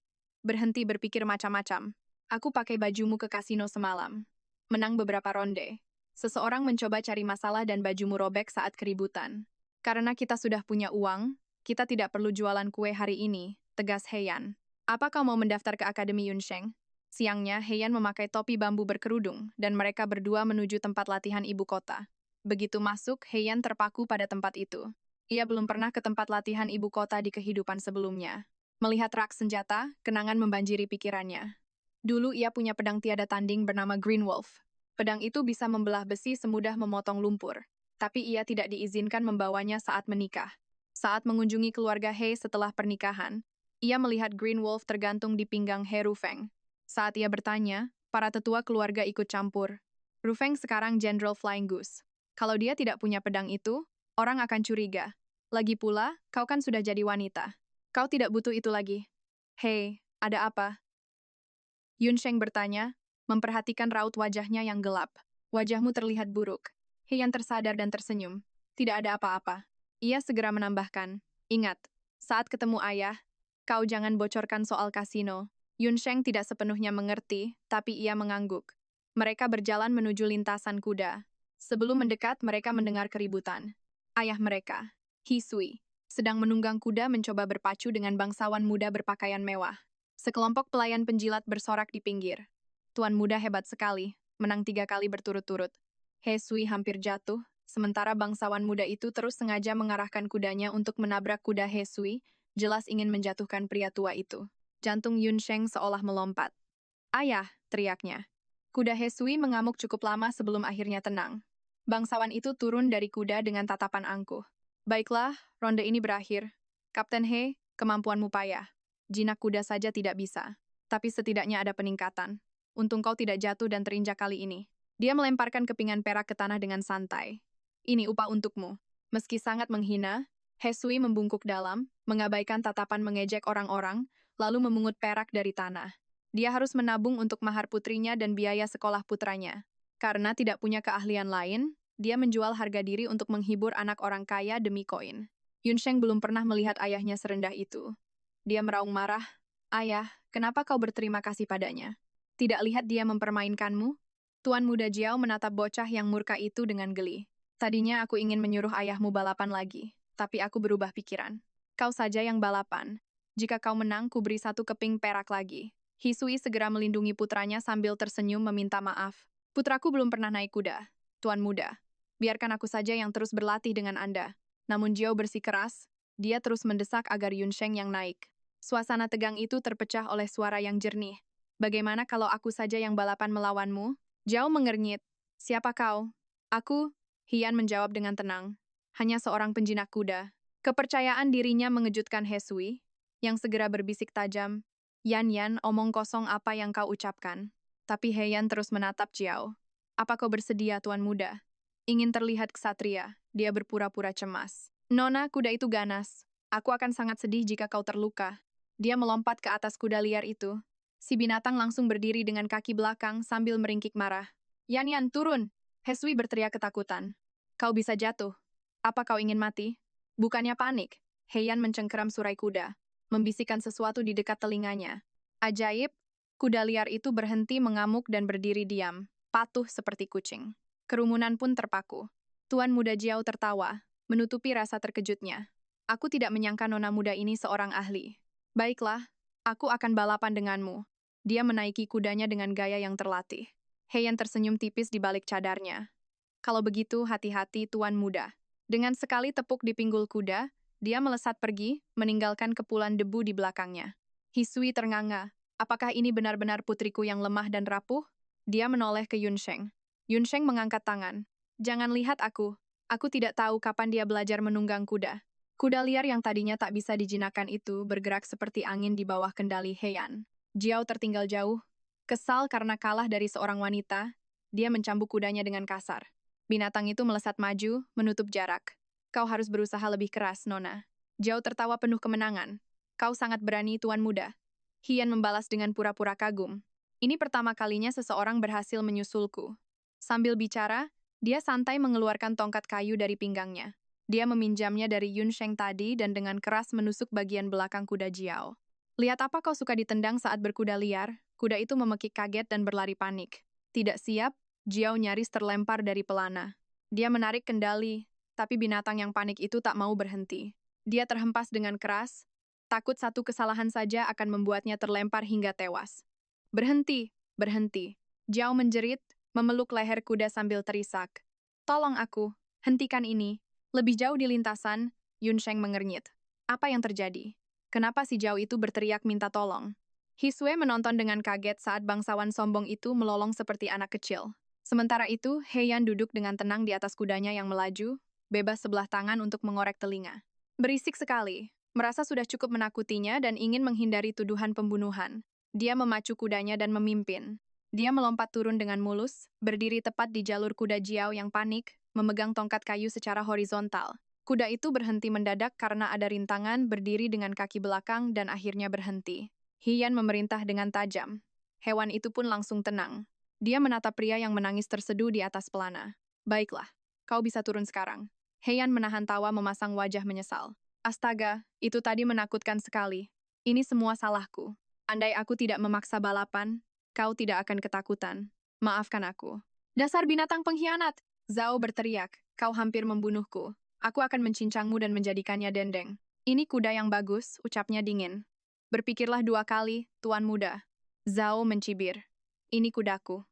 Berhenti berpikir macam-macam. Aku pakai bajumu ke kasino semalam. Menang beberapa ronde. Seseorang mencoba cari masalah dan bajumu robek saat keributan. Karena kita sudah punya uang, kita tidak perlu jualan kue hari ini, tegas Heian. Apa kau mau mendaftar ke Akademi Yun Sheng? Siangnya, Heian memakai topi bambu berkerudung, dan mereka berdua menuju tempat latihan ibu kota. Begitu masuk, Heian terpaku pada tempat itu. Ia belum pernah ke tempat latihan ibu kota di kehidupan sebelumnya. Melihat rak senjata, kenangan membanjiri pikirannya. Dulu ia punya pedang tiada tanding bernama Green Wolf. Pedang itu bisa membelah besi semudah memotong lumpur. Tapi ia tidak diizinkan membawanya saat menikah. Saat mengunjungi keluarga He setelah pernikahan, ia melihat Green Wolf tergantung di pinggang He Rufeng. Saat ia bertanya, para tetua keluarga ikut campur. Rufeng sekarang General Flying Goose. Kalau dia tidak punya pedang itu, orang akan curiga. Lagi pula, kau kan sudah jadi wanita. Kau tidak butuh itu lagi. Hei, ada apa? Yun Sheng bertanya, memperhatikan raut wajahnya yang gelap. Wajahmu terlihat buruk. Heian tersadar dan tersenyum. Tidak ada apa-apa. Ia segera menambahkan, ingat, saat ketemu ayah, kau jangan bocorkan soal kasino. Yun Sheng tidak sepenuhnya mengerti, tapi ia mengangguk. Mereka berjalan menuju lintasan kuda. Sebelum mendekat, mereka mendengar keributan. Ayah mereka, He Sui, sedang menunggang kuda mencoba berpacu dengan bangsawan muda berpakaian mewah. Sekelompok pelayan penjilat bersorak di pinggir. Tuan muda hebat sekali, menang 3 kali berturut-turut. He Sui hampir jatuh, sementara bangsawan muda itu terus sengaja mengarahkan kudanya untuk menabrak kuda He Sui, jelas ingin menjatuhkan pria tua itu. Jantung Yun Sheng seolah melompat. Ayah, teriaknya. Kuda He Sui mengamuk cukup lama sebelum akhirnya tenang. Bangsawan itu turun dari kuda dengan tatapan angkuh. Baiklah, ronde ini berakhir. Kapten He, kemampuanmu payah. Jinak kuda saja tidak bisa. Tapi setidaknya ada peningkatan. Untung kau tidak jatuh dan terinjak kali ini. Dia melemparkan kepingan perak ke tanah dengan santai. Ini upah untukmu. Meski sangat menghina, He Sui membungkuk dalam, mengabaikan tatapan mengejek orang-orang, lalu memungut perak dari tanah. Dia harus menabung untuk mahar putrinya dan biaya sekolah putranya. Karena tidak punya keahlian lain, dia menjual harga diri untuk menghibur anak orang kaya demi koin. Yun Sheng belum pernah melihat ayahnya serendah itu. Dia meraung marah. Ayah, kenapa kau berterima kasih padanya? Tidak lihat dia mempermainkanmu? Tuan Muda Jiao menatap bocah yang murka itu dengan geli. Tadinya aku ingin menyuruh ayahmu balapan lagi, tapi aku berubah pikiran. Kau saja yang balapan. Jika kau menang, ku beri 1 keping perak lagi. Hisui segera melindungi putranya sambil tersenyum meminta maaf. Putraku belum pernah naik kuda. Tuan Muda, biarkan aku saja yang terus berlatih dengan Anda. Namun Jiao bersikeras, dia terus mendesak agar Yunsheng yang naik. Suasana tegang itu terpecah oleh suara yang jernih. Bagaimana kalau aku saja yang balapan melawanmu? Jiao mengernyit. Siapa kau? Aku, Hian menjawab dengan tenang. Hanya seorang penjinak kuda. Kepercayaan dirinya mengejutkan Hesui, yang segera berbisik tajam. Yan, omong kosong apa yang kau ucapkan. Tapi Heian terus menatap Jiao. Apa kau bersedia, Tuan Muda? Ingin terlihat ksatria, dia berpura-pura cemas. Nona, kuda itu ganas. Aku akan sangat sedih jika kau terluka. Dia melompat ke atas kuda liar itu. Si binatang langsung berdiri dengan kaki belakang sambil meringkik marah. Yan, turun! Hesui berteriak ketakutan. Kau bisa jatuh. Apa kau ingin mati? Bukannya panik. Heian mencengkeram surai kuda, membisikkan sesuatu di dekat telinganya. Ajaib, kuda liar itu berhenti mengamuk dan berdiri diam, patuh seperti kucing. Kerumunan pun terpaku. Tuan Muda Jiao tertawa, menutupi rasa terkejutnya. Aku tidak menyangka nona muda ini seorang ahli. Baiklah, aku akan balapan denganmu. Dia menaiki kudanya dengan gaya yang terlatih. Heian tersenyum tipis di balik cadarnya. Kalau begitu, hati-hati Tuan Muda. Dengan sekali tepuk di pinggul kuda, dia melesat pergi, meninggalkan kepulan debu di belakangnya. Hisui ternganga. Apakah ini benar-benar putriku yang lemah dan rapuh? Dia menoleh ke Yunsheng. Yunsheng mengangkat tangan. Jangan lihat aku. Aku tidak tahu kapan dia belajar menunggang kuda. Kuda liar yang tadinya tak bisa dijinakkan itu bergerak seperti angin di bawah kendali Heian. Jiao tertinggal jauh. Kesal karena kalah dari seorang wanita, dia mencambuk kudanya dengan kasar. Binatang itu melesat maju, menutup jarak. Kau harus berusaha lebih keras, Nona. Jiao tertawa penuh kemenangan. Kau sangat berani, Tuan Muda. Hian membalas dengan pura-pura kagum. Ini pertama kalinya seseorang berhasil menyusulku. Sambil bicara, dia santai mengeluarkan tongkat kayu dari pinggangnya. Dia meminjamnya dari Yunsheng tadi dan dengan keras menusuk bagian belakang kuda Jiao. Lihat apa kau suka ditendang saat berkuda liar? Kuda itu memekik kaget dan berlari panik. Tidak siap, Jiao nyaris terlempar dari pelana. Dia menarik kendali, tapi binatang yang panik itu tak mau berhenti. Dia terhempas dengan keras, takut satu kesalahan saja akan membuatnya terlempar hingga tewas. Berhenti, berhenti. Jiao menjerit, memeluk leher kuda sambil terisak. Tolong aku, hentikan ini. Lebih jauh di lintasan, Yunsheng mengernyit. Apa yang terjadi? Kenapa si Jiao itu berteriak minta tolong? Hisue menonton dengan kaget saat bangsawan sombong itu melolong seperti anak kecil. Sementara itu, Heian duduk dengan tenang di atas kudanya yang melaju, bebas sebelah tangan untuk mengorek telinga. Berisik sekali, merasa sudah cukup menakutinya dan ingin menghindari tuduhan pembunuhan. Dia memacu kudanya dan memimpin. Dia melompat turun dengan mulus, berdiri tepat di jalur kuda Jiao yang panik, memegang tongkat kayu secara horizontal. Kuda itu berhenti mendadak karena ada rintangan, berdiri dengan kaki belakang dan akhirnya berhenti. Hian memerintah dengan tajam. Hewan itu pun langsung tenang. Dia menatap pria yang menangis terseduh di atas pelana. Baiklah, kau bisa turun sekarang. Heian menahan tawa memasang wajah menyesal. Astaga, itu tadi menakutkan sekali. Ini semua salahku. Andai aku tidak memaksa balapan, kau tidak akan ketakutan. Maafkan aku. Dasar binatang pengkhianat! Zhao berteriak, kau hampir membunuhku. Aku akan mencincangmu dan menjadikannya dendeng. Ini kuda yang bagus, ucapnya dingin. Berpikirlah 2 kali, Tuan Muda. Zhao mencibir. Ini kudaku.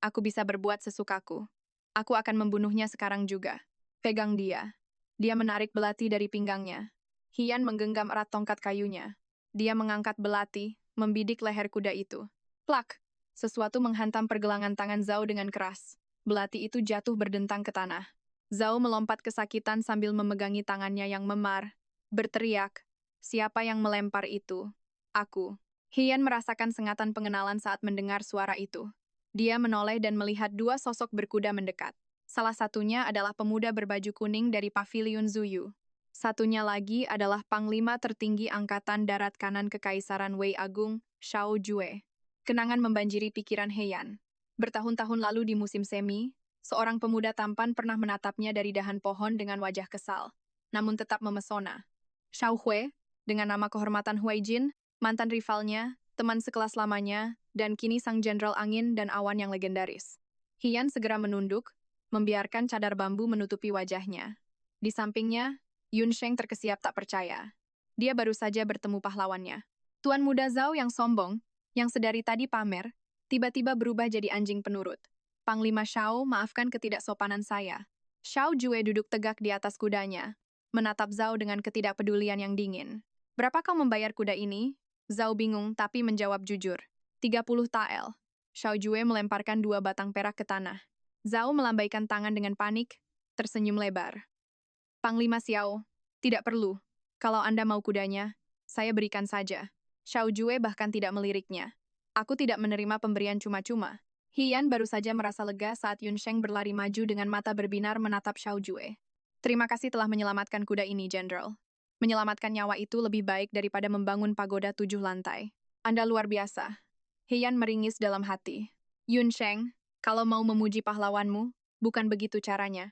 Aku bisa berbuat sesukaku. Aku akan membunuhnya sekarang juga. Pegang dia. Dia menarik belati dari pinggangnya. Hian menggenggam erat tongkat kayunya. Dia mengangkat belati, membidik leher kuda itu. Plak! Sesuatu menghantam pergelangan tangan Zhao dengan keras. Belati itu jatuh berdentang ke tanah. Zhao melompat kesakitan sambil memegangi tangannya yang memar. Berteriak, siapa yang melempar itu? Aku. Hian merasakan sengatan pengenalan saat mendengar suara itu. Dia menoleh dan melihat 2 sosok berkuda mendekat. Salah satunya adalah pemuda berbaju kuning dari Paviliun Zuyu. Satunya lagi adalah Panglima tertinggi Angkatan Darat Kanan Kekaisaran Wei Agung, Shao Jue. Kenangan membanjiri pikiran Heian. Bertahun-tahun lalu di musim semi, seorang pemuda tampan pernah menatapnya dari dahan pohon dengan wajah kesal, namun tetap memesona. Shao Hui, dengan nama kehormatan Hui Jin, mantan rivalnya, teman sekelas lamanya, dan kini sang jenderal angin dan awan yang legendaris. Hian segera menunduk, membiarkan cadar bambu menutupi wajahnya. Di sampingnya, Yun Sheng terkesiap tak percaya. Dia baru saja bertemu pahlawannya. Tuan muda Zhao yang sombong, yang sedari tadi pamer, tiba-tiba berubah jadi anjing penurut. Panglima Shao, maafkan ketidaksopanan saya. Shao Jue duduk tegak di atas kudanya, menatap Zhao dengan ketidakpedulian yang dingin. Berapa kau membayar kuda ini? Zhao bingung tapi menjawab jujur. 30 tael. Shao Jue melemparkan 2 batang perak ke tanah. Zhao melambaikan tangan dengan panik, tersenyum lebar. Panglima Xiao, tidak perlu. Kalau Anda mau kudanya, saya berikan saja. Shao Jue bahkan tidak meliriknya. Aku tidak menerima pemberian cuma-cuma. Hian baru saja merasa lega saat Yun Sheng berlari maju dengan mata berbinar menatap Shao Jue. Terima kasih telah menyelamatkan kuda ini, Jenderal. Menyelamatkan nyawa itu lebih baik daripada membangun pagoda 7 lantai. Anda luar biasa. Hian meringis dalam hati. Yun Sheng, kalau mau memuji pahlawanmu, bukan begitu caranya.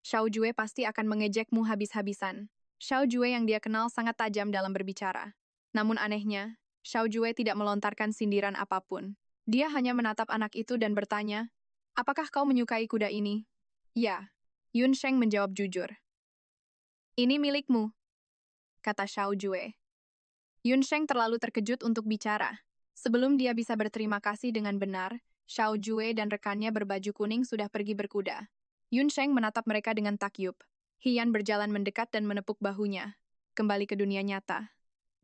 Shao Jue pasti akan mengejekmu habis-habisan. Shao Jue yang dia kenal sangat tajam dalam berbicara. Namun anehnya, Shao Jue tidak melontarkan sindiran apapun. Dia hanya menatap anak itu dan bertanya, apakah kau menyukai kuda ini? Ya. Yun Sheng menjawab jujur. Ini milikmu, kata Shao Jue. Yun Sheng terlalu terkejut untuk bicara. Sebelum dia bisa berterima kasih dengan benar, Shao Jue dan rekannya berbaju kuning sudah pergi berkuda. Yun Sheng menatap mereka dengan takyub. Hian berjalan mendekat dan menepuk bahunya. Kembali ke dunia nyata.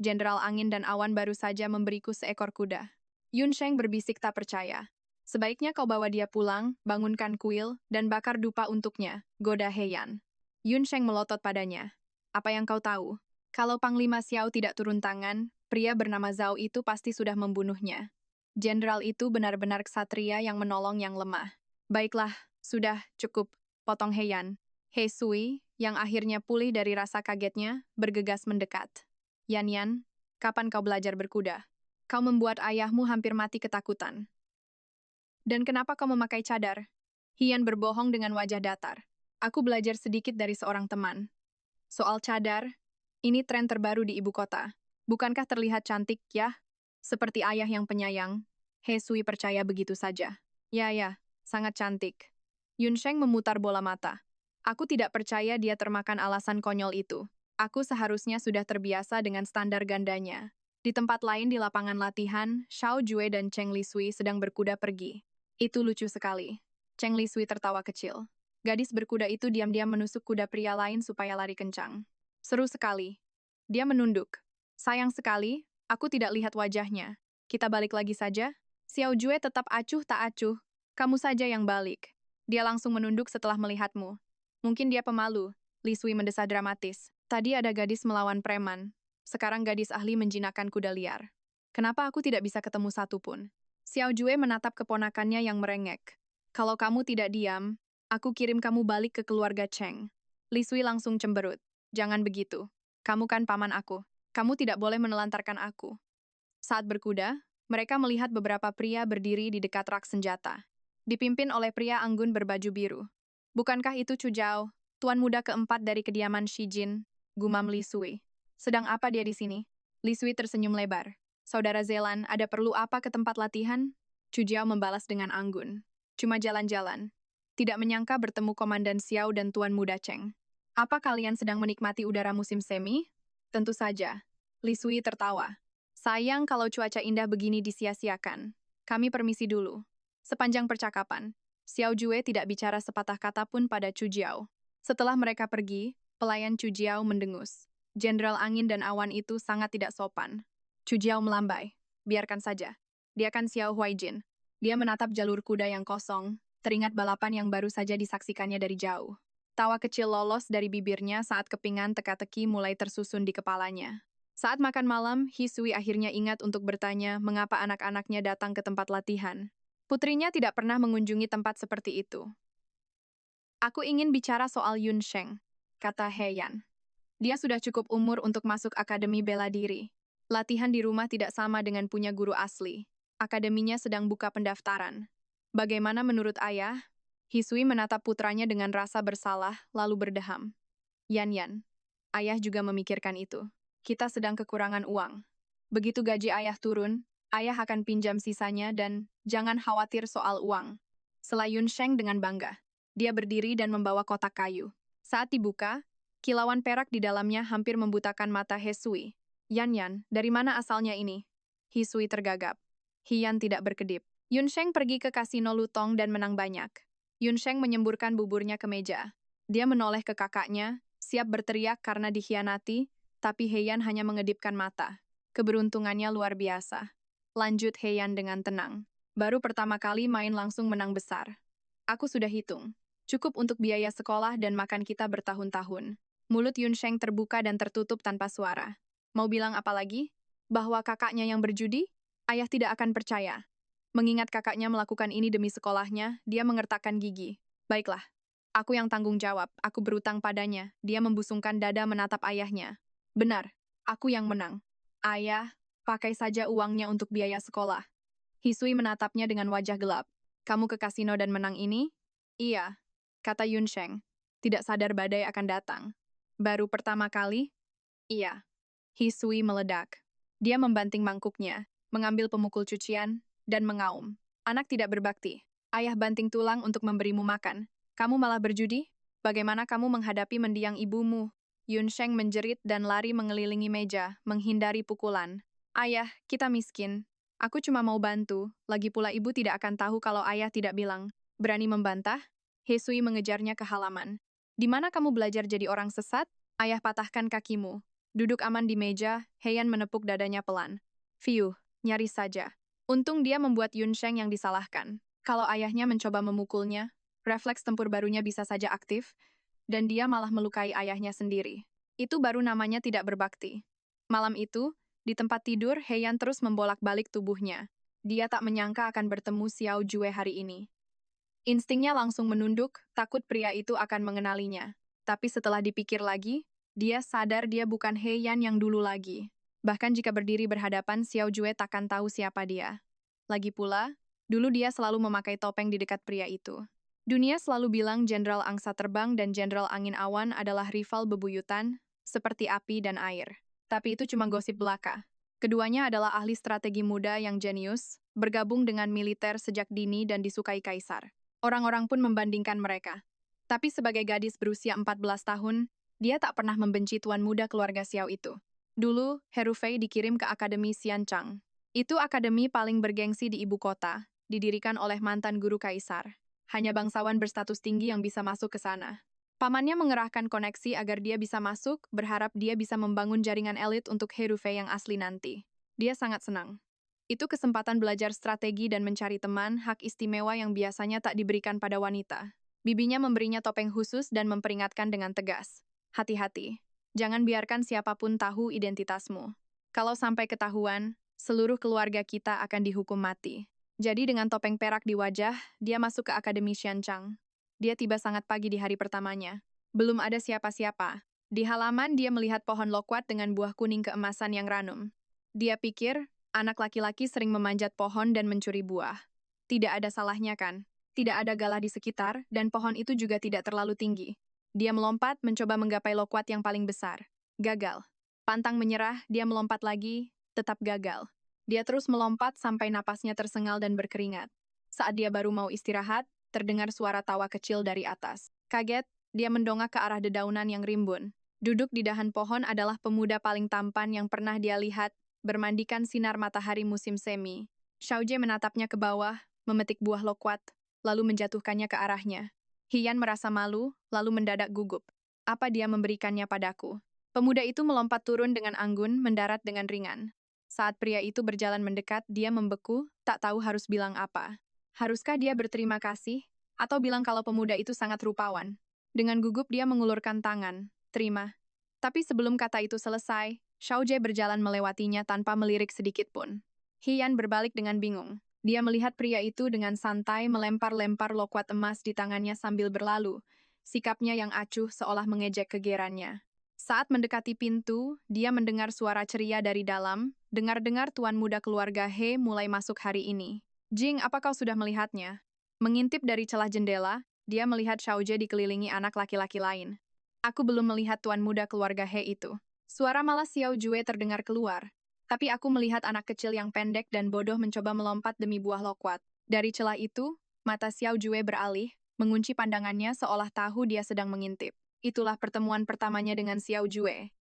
Jenderal Angin dan Awan baru saja memberiku seekor kuda. Yun Sheng berbisik tak percaya. Sebaiknya kau bawa dia pulang, bangunkan kuil, dan bakar dupa untuknya, goda Heian. Yun Sheng melotot padanya. Apa yang kau tahu? Kalau Panglima Xiao tidak turun tangan, pria bernama Zhao itu pasti sudah membunuhnya. Jenderal itu benar-benar ksatria yang menolong yang lemah. Baiklah, sudah, cukup, potong Heian. He Sui, yang akhirnya pulih dari rasa kagetnya, bergegas mendekat. Yan Yan, kapan kau belajar berkuda? Kau membuat ayahmu hampir mati ketakutan. Dan kenapa kau memakai cadar? Hian berbohong dengan wajah datar. Aku belajar sedikit dari seorang teman. Soal cadar, ini tren terbaru di ibu kota. Bukankah terlihat cantik, ya? Seperti ayah yang penyayang. He Sui percaya begitu saja. Ya, sangat cantik. Yun Sheng memutar bola mata. Aku tidak percaya dia termakan alasan konyol itu. Aku seharusnya sudah terbiasa dengan standar gandanya. Di tempat lain di lapangan latihan, Shao Jue dan Cheng Li Sui sedang berkuda pergi. Itu lucu sekali. Cheng Li Sui tertawa kecil. Gadis berkuda itu diam-diam menusuk kuda pria lain supaya lari kencang. Seru sekali. Dia menunduk. Sayang sekali, aku tidak lihat wajahnya. Kita balik lagi saja. Xiao Jue tetap acuh tak acuh. Kamu saja yang balik. Dia langsung menunduk setelah melihatmu. Mungkin dia pemalu. Li Sui mendesah dramatis. Tadi ada gadis melawan preman. Sekarang gadis ahli menjinakkan kuda liar. Kenapa aku tidak bisa ketemu satu pun? Xiao Jue menatap keponakannya yang merengek. Kalau kamu tidak diam, aku kirim kamu balik ke keluarga Cheng. Li Sui langsung cemberut. Jangan begitu. Kamu kan paman aku. Kamu tidak boleh menelantarkan aku. Saat berkuda, mereka melihat beberapa pria berdiri di dekat rak senjata. Dipimpin oleh pria anggun berbaju biru. Bukankah itu Chu Zhao, tuan muda keempat dari kediaman Shi Jin, gumam Li Sui. Sedang apa dia di sini? Li Sui tersenyum lebar. Saudara Zelan, ada perlu apa ke tempat latihan? Chu Zhao membalas dengan anggun. Cuma jalan-jalan. Tidak menyangka bertemu Komandan Xiao dan tuan muda Cheng. Apa kalian sedang menikmati udara musim semi? Tentu saja. Li Sui tertawa. Sayang kalau cuaca indah begini disia-siakan. Kami permisi dulu. Sepanjang percakapan, Xiao Jue tidak bicara sepatah kata pun pada Chu Jiao. Setelah mereka pergi, pelayan Chu Jiao mendengus. Jenderal Angin dan Awan itu sangat tidak sopan. Chu Jiao melambai. Biarkan saja. Dia kan Xiao Huaijin. Dia menatap jalur kuda yang kosong, teringat balapan yang baru saja disaksikannya dari jauh. Tawa kecil lolos dari bibirnya saat kepingan teka-teki mulai tersusun di kepalanya. Saat makan malam, Hi Sui akhirnya ingat untuk bertanya mengapa anak-anaknya datang ke tempat latihan. Putrinya tidak pernah mengunjungi tempat seperti itu. Aku ingin bicara soal Yun Sheng, kata He Yan. Dia sudah cukup umur untuk masuk akademi bela diri. Latihan di rumah tidak sama dengan punya guru asli. Akademinya sedang buka pendaftaran. Bagaimana menurut ayah? Hisui menatap putranya dengan rasa bersalah, lalu berdeham. Yan Yan, ayah juga memikirkan itu. Kita sedang kekurangan uang. Begitu gaji ayah turun, ayah akan pinjam sisanya dan jangan khawatir soal uang. Sela Yunsheng dengan bangga. Dia berdiri dan membawa kotak kayu. Saat dibuka, kilauan perak di dalamnya hampir membutakan mata Hisui. Yan, dari mana asalnya ini? Hisui tergagap. Hian tidak berkedip. Yunsheng pergi ke kasino Lutong dan menang banyak. Yunsheng menyemburkan buburnya ke meja. Dia menoleh ke kakaknya, siap berteriak karena dikhianati, tapi Heian hanya mengedipkan mata. Keberuntungannya luar biasa. Lanjut Heian dengan tenang. Baru pertama kali main langsung menang besar. Aku sudah hitung. Cukup untuk biaya sekolah dan makan kita bertahun-tahun. Mulut Yunsheng terbuka dan tertutup tanpa suara. Mau bilang apa lagi? Bahwa kakaknya yang berjudi? Ayah tidak akan percaya. Mengingat kakaknya melakukan ini demi sekolahnya, dia mengertakkan gigi. Baiklah, aku yang tanggung jawab, aku berutang padanya. Dia membusungkan dada menatap ayahnya. Benar, aku yang menang. Ayah, pakai saja uangnya untuk biaya sekolah. Hisui menatapnya dengan wajah gelap. Kamu ke kasino dan menang ini? Iya, kata Yunsheng. Tidak sadar badai akan datang. Baru pertama kali? Iya. Hisui meledak. Dia membanting mangkuknya, mengambil pemukul cucian, dan mengaum. Anak tidak berbakti. Ayah banting tulang untuk memberimu makan. Kamu malah berjudi? Bagaimana kamu menghadapi mendiang ibumu? Yunsheng menjerit dan lari mengelilingi meja, menghindari pukulan. Ayah, kita miskin. Aku cuma mau bantu, lagi pula ibu tidak akan tahu kalau ayah tidak bilang. Berani membantah? Hisui mengejarnya ke halaman. Di mana kamu belajar jadi orang sesat? Ayah patahkan kakimu. Duduk aman di meja, Heian menepuk dadanya pelan. Fiuh, nyaris saja. Untung dia membuat Yunsheng yang disalahkan. Kalau ayahnya mencoba memukulnya, refleks tempur barunya bisa saja aktif, dan dia malah melukai ayahnya sendiri. Itu baru namanya tidak berbakti. Malam itu, di tempat tidur, Heian terus membolak-balik tubuhnya. Dia tak menyangka akan bertemu Xiao Jue hari ini. Instingnya langsung menunduk, takut pria itu akan mengenalinya. Tapi setelah dipikir lagi, dia sadar dia bukan Heian yang dulu lagi. Bahkan jika berdiri berhadapan, Xiao Jue takkan tahu siapa dia. Lagi pula, dulu dia selalu memakai topeng di dekat pria itu. Dunia selalu bilang Jenderal Angsa Terbang dan Jenderal Angin Awan adalah rival bebuyutan, seperti api dan air. Tapi itu cuma gosip belaka. Keduanya adalah ahli strategi muda yang jenius, bergabung dengan militer sejak dini dan disukai kaisar. Orang-orang pun membandingkan mereka. Tapi sebagai gadis berusia 14 tahun, dia tak pernah membenci tuan muda keluarga Xiao itu. Dulu, Herufei dikirim ke Akademi Xianchang. Itu akademi paling bergengsi di ibu kota, didirikan oleh mantan guru kaisar. Hanya bangsawan berstatus tinggi yang bisa masuk ke sana. Pamannya mengerahkan koneksi agar dia bisa masuk, berharap dia bisa membangun jaringan elit untuk Herufei yang asli nanti. Dia sangat senang. Itu kesempatan belajar strategi dan mencari teman, hak istimewa yang biasanya tak diberikan pada wanita. Bibinya memberinya topeng khusus dan memperingatkan dengan tegas. Hati-hati, jangan biarkan siapapun tahu identitasmu. Kalau sampai ketahuan, seluruh keluarga kita akan dihukum mati. Jadi dengan topeng perak di wajah, dia masuk ke Akademi Xianchang. Dia tiba sangat pagi di hari pertamanya. Belum ada siapa-siapa. Di halaman dia melihat pohon lokwat dengan buah kuning keemasan yang ranum. Dia pikir, anak laki-laki sering memanjat pohon dan mencuri buah. Tidak ada salahnya kan? Tidak ada galah di sekitar, dan pohon itu juga tidak terlalu tinggi. Dia melompat, mencoba menggapai lokwat yang paling besar. Gagal. Pantang menyerah, dia melompat lagi, tetap gagal. Dia terus melompat sampai napasnya tersengal dan berkeringat. Saat dia baru mau istirahat, terdengar suara tawa kecil dari atas. Kaget, dia mendongak ke arah dedaunan yang rimbun. Duduk di dahan pohon adalah pemuda paling tampan yang pernah dia lihat, bermandikan sinar matahari musim semi. Xiaojie menatapnya ke bawah, memetik buah lokwat, lalu menjatuhkannya ke arahnya. Hian merasa malu, lalu mendadak gugup. Apa dia memberikannya padaku? Pemuda itu melompat turun dengan anggun, mendarat dengan ringan. Saat pria itu berjalan mendekat, dia membeku, tak tahu harus bilang apa. Haruskah dia berterima kasih, atau bilang kalau pemuda itu sangat rupawan? Dengan gugup dia mengulurkan tangan. Terima. Tapi sebelum kata itu selesai, Xiaojie berjalan melewatinya tanpa melirik sedikit pun. Hian berbalik dengan bingung. Dia melihat pria itu dengan santai melempar-lempar lokwat emas di tangannya sambil berlalu. Sikapnya yang acuh seolah mengejek kegerannya. Saat mendekati pintu, dia mendengar suara ceria dari dalam. Dengar-dengar tuan muda keluarga He mulai masuk hari ini. Jing, apa kau sudah melihatnya? Mengintip dari celah jendela, dia melihat Xiaojie dikelilingi anak laki-laki lain. Aku belum melihat tuan muda keluarga He itu. Suara malas Xiao Jue terdengar keluar. Tapi aku melihat anak kecil yang pendek dan bodoh mencoba melompat demi buah lokwat. Dari celah itu, Mata Xiao Jue beralih, mengunci pandangannya seolah tahu dia sedang mengintip. Itulah pertemuan pertamanya dengan Xiao Jue.